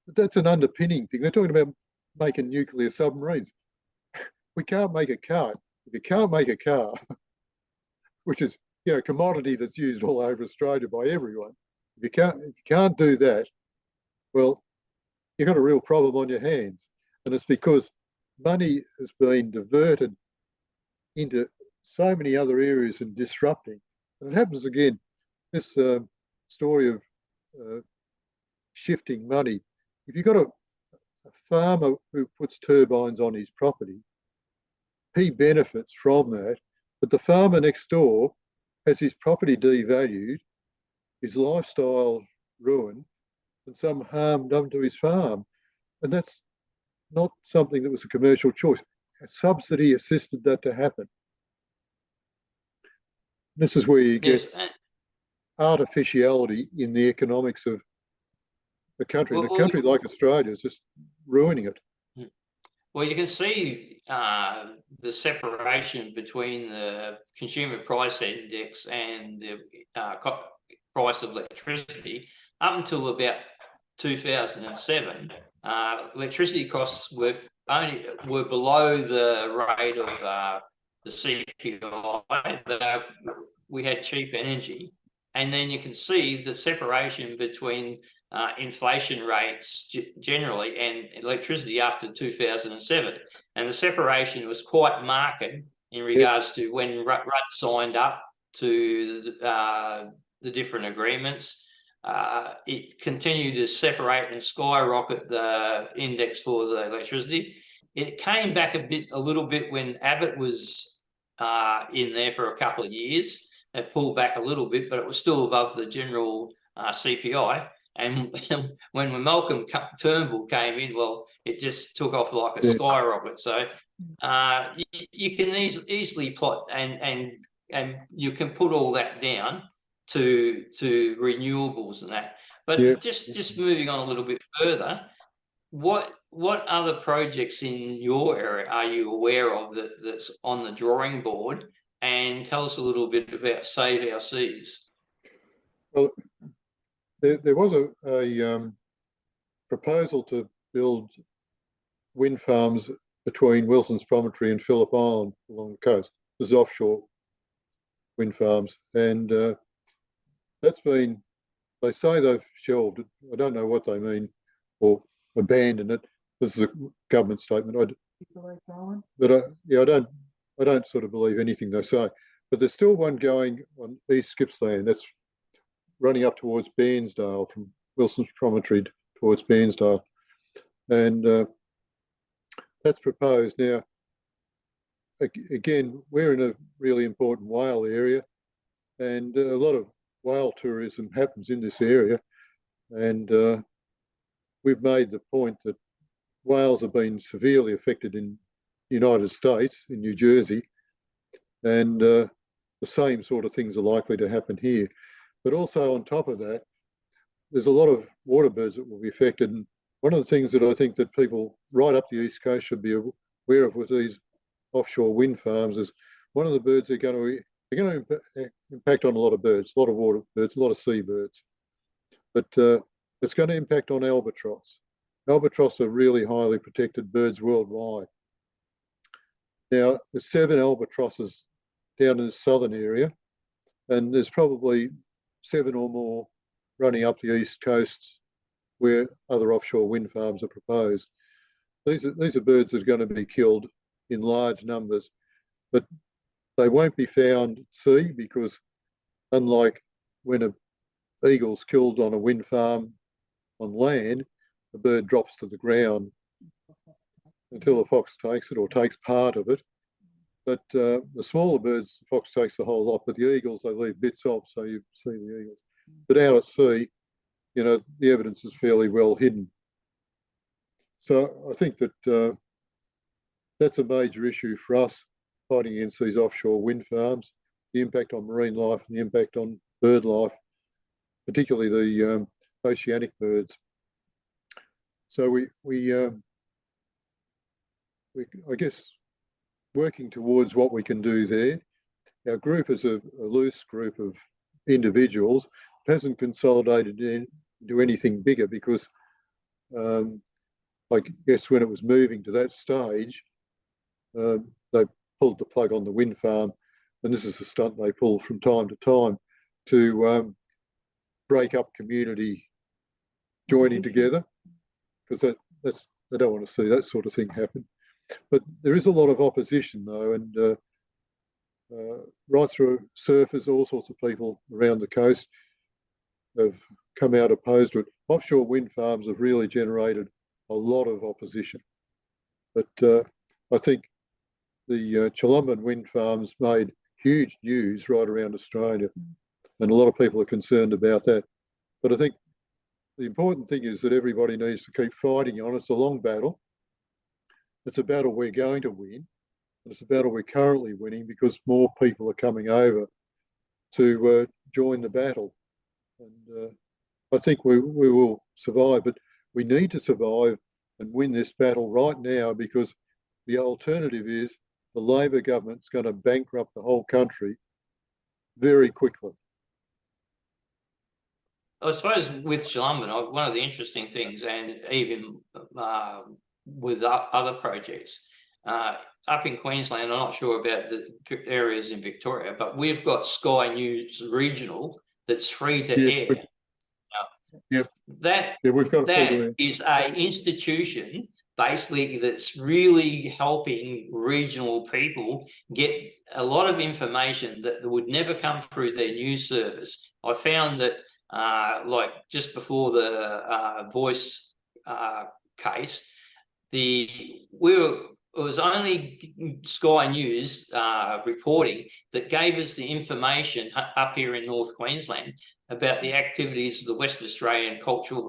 that's an underpinning thing. They're talking about making nuclear submarines. We can't make a car. If you can't make a car, which is, you know, a commodity that's used all over Australia by everyone, if you can't do that, well, you've got a real problem on your hands. And it's because money has been diverted into so many other areas and disrupting. And it happens again, this story of shifting money. If you've got a farmer who puts turbines on his property, he benefits from that, but the farmer next door has his property devalued, his lifestyle ruined, and some harm done to his farm. And that's not something that was a commercial choice. A subsidy assisted that to happen. This is where you get artificiality in the economics of the country. And a country like Australia is just ruining it. Well, you can see the separation between the consumer price index and the price of electricity up until about 2007. Electricity costs were below the rate of the CPI. We had cheap energy, and then you can see the separation between inflation rates generally and electricity after 2007, and the separation was quite marked in regards to when Rudd signed up to the different agreements. It continued to separate and skyrocket the index for the electricity. It came back a little bit when Abbott was in there for a couple of years. It pulled back a little bit, but it was still above the general CPI. And when Malcolm Turnbull came in, well, it just took off like a Yeah. skyrocket. So you can easily plot and you can put all that down to renewables and that. But Yeah. just moving on a little bit further, what other projects in your area are you aware of that's on the drawing board? And tell us a little bit about Save Our Seas. Well, there was a proposal to build wind farms between Wilson's Promontory and Phillip Island along the coast. There's offshore wind farms, and that's been, they say they've shelved it. I don't know what they mean, or abandoned it. This is a government statement. But I don't sort of believe anything they say. But there's still one going on East Gippsland that's running up towards Bairnsdale, from Wilson's Promontory towards Bairnsdale, and that's proposed. Now, again, we're in a really important whale area, and a lot of whale tourism happens in this area, and we've made the point that whales have been severely affected in the United States, in New Jersey, and the same sort of things are likely to happen here. But also on top of that, there's a lot of water birds that will be affected. And one of the things that I think that people right up the East Coast should be aware of with these offshore wind farms is one of the birds they're going to impact on a lot of birds, a lot of water birds, a lot of seabirds. But it's going to impact on albatross. Albatross are really highly protected birds worldwide. Now, there's 7 albatrosses down in the southern area, and there's probably 7 or more running up the east coast where other offshore wind farms are proposed. These are birds that are going to be killed in large numbers, but they won't be found at sea, because unlike when an eagle's killed on a wind farm on land, the bird drops to the ground until the fox takes it or takes part of it. But the smaller birds, the fox takes the whole lot, but the eagles, they leave bits of, so you see the eagles. But out at sea, you know, the evidence is fairly well hidden. So I think that that's a major issue for us, fighting against these offshore wind farms, the impact on marine life and the impact on bird life, particularly the oceanic birds. So we I guess, working towards what we can do there. Our group is a loose group of individuals. It hasn't consolidated into anything bigger, because I guess when it was moving to that stage, they pulled the plug on the wind farm, and this is a stunt they pull from time to time to break up community joining together, because they don't want to see that sort of thing happen. But there is a lot of opposition, though, and right through surfers, all sorts of people around the coast have come out opposed to it. Offshore wind farms have really generated a lot of opposition. But I think the Chapman wind farms made huge news right around Australia, and a lot of people are concerned about that. But I think the important thing is that everybody needs to keep fighting on. It's a long battle. It's a battle we're going to win. And it's a battle we're currently winning, because more people are coming over to join the battle. And I think we will survive, but we need to survive and win this battle right now, because the alternative is the Labor government's going to bankrupt the whole country very quickly. I suppose with Chapman, one of the interesting things, and even with other projects, up in Queensland, I'm not sure about the areas in Victoria, but we've got Sky News Regional that's free to air. That is an institution basically that's really helping regional people get a lot of information that would never come through their news service. I found that like just before the Voice case, we were it was only Sky News reporting that gave us the information up here in North Queensland about the activities of the West Australian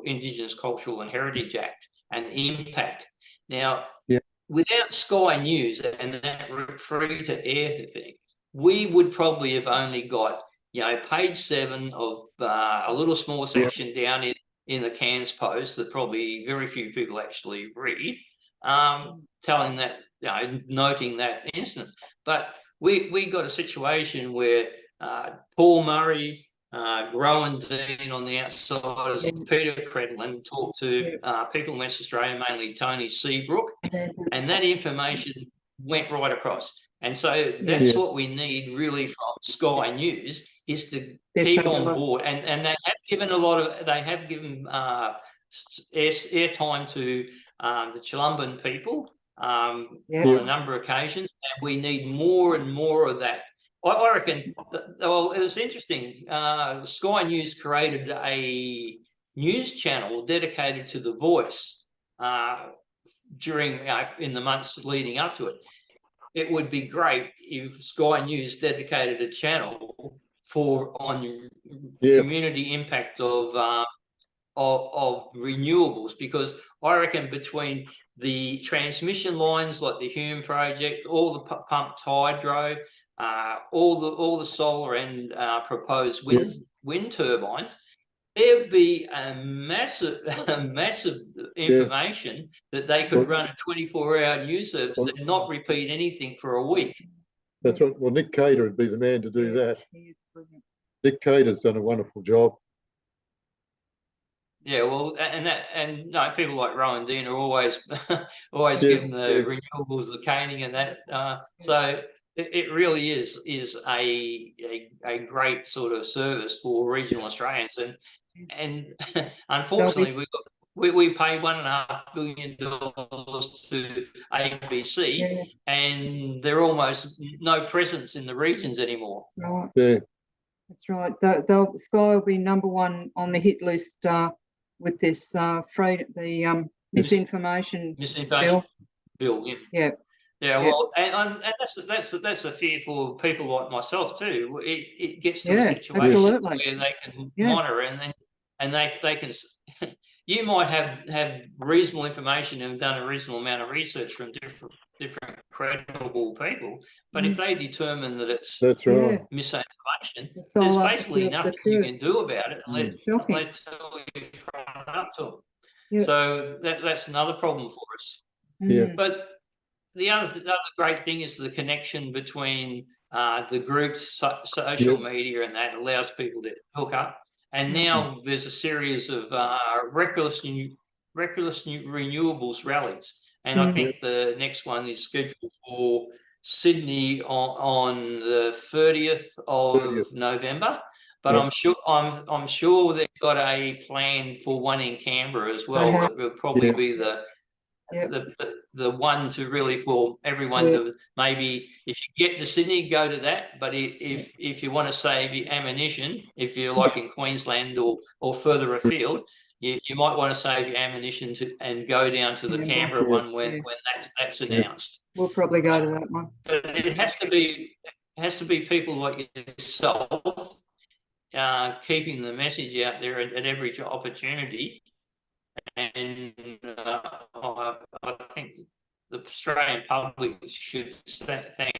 Indigenous Cultural and Heritage Act and the impact. Now, without Sky News and that free to air thing, we would probably have only got, page 7 of a little small section down in the Cairns Post that probably very few people actually read, telling that, noting that instance. But we got a situation where Paul Murray, Rowan Dean on the outsiders, Peter Credlin talked to people in West Australia, mainly Tony Seabrook, and that information went right across. And so that's what we need really from Sky News, is to keep on board. And they have given airtime to the Chulumban people on a number of occasions, and we need more and more of that. I reckon, well, it was interesting. Sky News created a news channel dedicated to The Voice during in the months leading up to it. It would be great if Sky News dedicated a channel on community impact of renewables, because I reckon between the transmission lines like the Hume project, all the pumped hydro, all the solar and proposed wind turbines, there'd be a massive information that they could run a 24-hour news service and not repeat anything for a week. That's right. Well, Nick Cater would be the man to do that. Nick Cater's done a wonderful job. Yeah, well, and people like Rowan Dean are always giving the renewables the caning and that. So it really is a great sort of service for regional Australians, and unfortunately we pay $1.5 billion to ABC, and they're almost no presence in the regions anymore. Right. Yeah. That's right. Sky will be number one on the hit list with this misinformation bill. Yeah. Yeah, well, and that's a fear for people like myself too. It gets to a situation where they can monitor, and they can. You might have reasonable information and done a reasonable amount of research from different credible people, but if they determine that it's misinformation, there's basically nothing you can do about it unless you front up to them. Yeah. So that's another problem for us. Yeah. But the other great thing is the connection between the groups, social media, and that allows people to hook up. And now there's a series of reckless renewables rallies, and I think the next one is scheduled for Sydney on the 30th of November. But I'm sure they've got a plan for one in Canberra as well. That will probably be the one to really for everyone to, maybe if you get to Sydney, go to that. But if you want to save your ammunition, if you're like in Queensland or further afield, you might want to save your ammunition and go down to the Canberra one when that's announced. We'll probably go to that one. But it has to be people like yourself keeping the message out there at every opportunity. And I think the Australian public should thank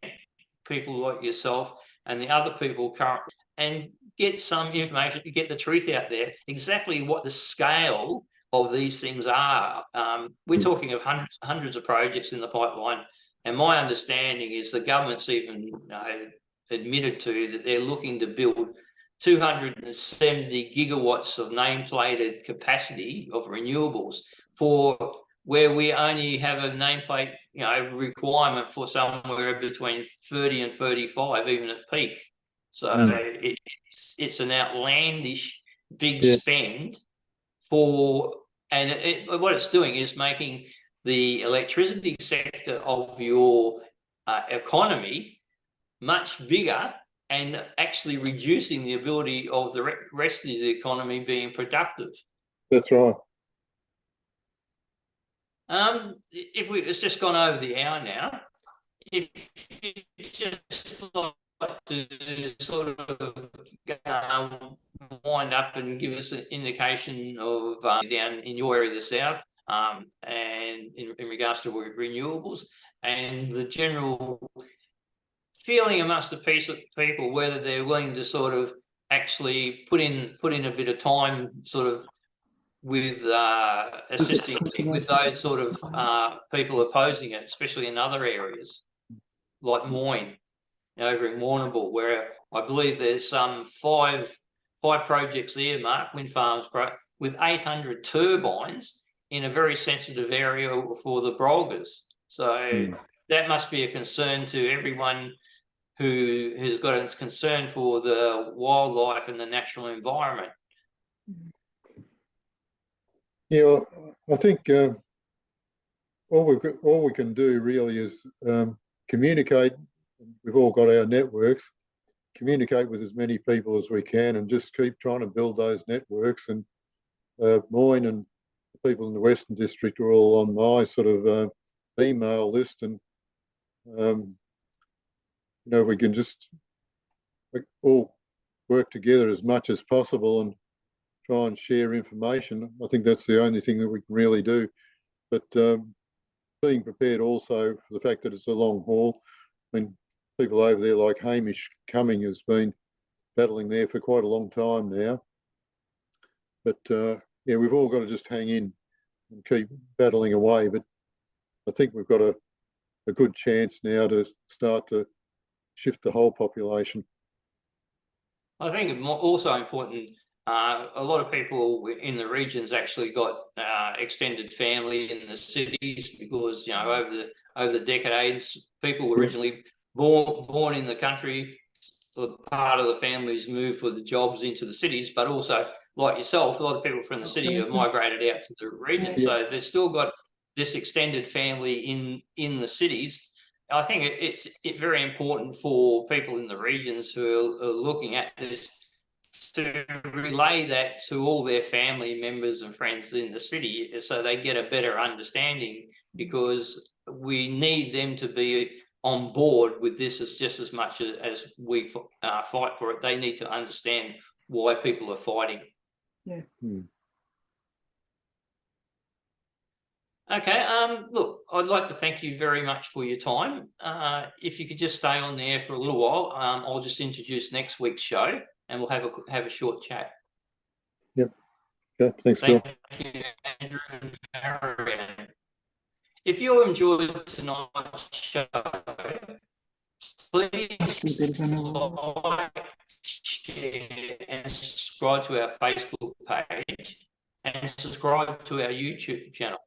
people like yourself and the other people currently, and get some information to get the truth out there, exactly what the scale of these things are. We're talking of hundreds of projects in the pipeline, and my understanding is the government's even admitted to that they're looking to build 270 gigawatts of nameplated capacity of renewables, for where we only have a nameplate requirement for somewhere between 30 and 35, even at peak. So it's an outlandish big spend for, and what it's doing is making the electricity sector of your economy much bigger, and actually reducing the ability of the rest of the economy being productive. That's right. It's just gone over the hour now. If you just like to sort of wind up and give us an indication of down in your area of the south, and in regards to renewables and the general feeling amongst the people, whether they're willing to sort of actually put in a bit of time, sort of with assisting with those sort of people opposing it, especially in other areas like Moyne, over in Warrnambool, where I believe there's some five projects there, Mark, wind farms, with 800 turbines in a very sensitive area for the Brolgers. So that must be a concern to everyone who has got a concern for the wildlife and the natural environment. Yeah, I think all we can do really is communicate. We've all got our networks. Communicate with as many people as we can, and just keep trying to build those networks. And Moyne and the people in the Western District are all on my sort of email list, and we can just all work together as much as possible and try and share information. I think that's the only thing that we can really do. But being prepared also for the fact that it's a long haul. I mean, people over there like Hamish Cumming has been battling there for quite a long time now. But yeah, we've all got to just hang in and keep battling away. But I think we've got a good chance now to start to shift the whole population. I think it's also important, a lot of people in the regions actually got extended family in the cities, because over the decades, people were originally born in the country. So part of the families moved for the jobs into the cities, but also, like yourself, a lot of people from the city have migrated out to the region. So they've still got this extended family in the cities. I think it's very important for people in the regions who are looking at this to relay that to all their family members and friends in the city, so they get a better understanding, because we need them to be on board with this just as much as we fight for it. They need to understand why people are fighting. Yeah. Okay, look, I'd like to thank you very much for your time. If you could just stay on there for a little while, I'll just introduce next week's show, and we'll have a short chat. Yep. Okay, thanks, Phil. Thank you, Andrew and Marion. If you enjoyed tonight's show, please like, share, and subscribe to our Facebook page, and subscribe to our YouTube channel.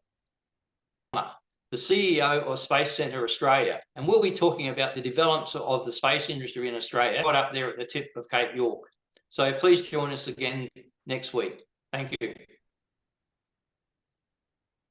The CEO of Space Centre Australia, and we'll be talking about the developments of the space industry in Australia, right up there at the tip of Cape York. So please join us again next week. Thank you.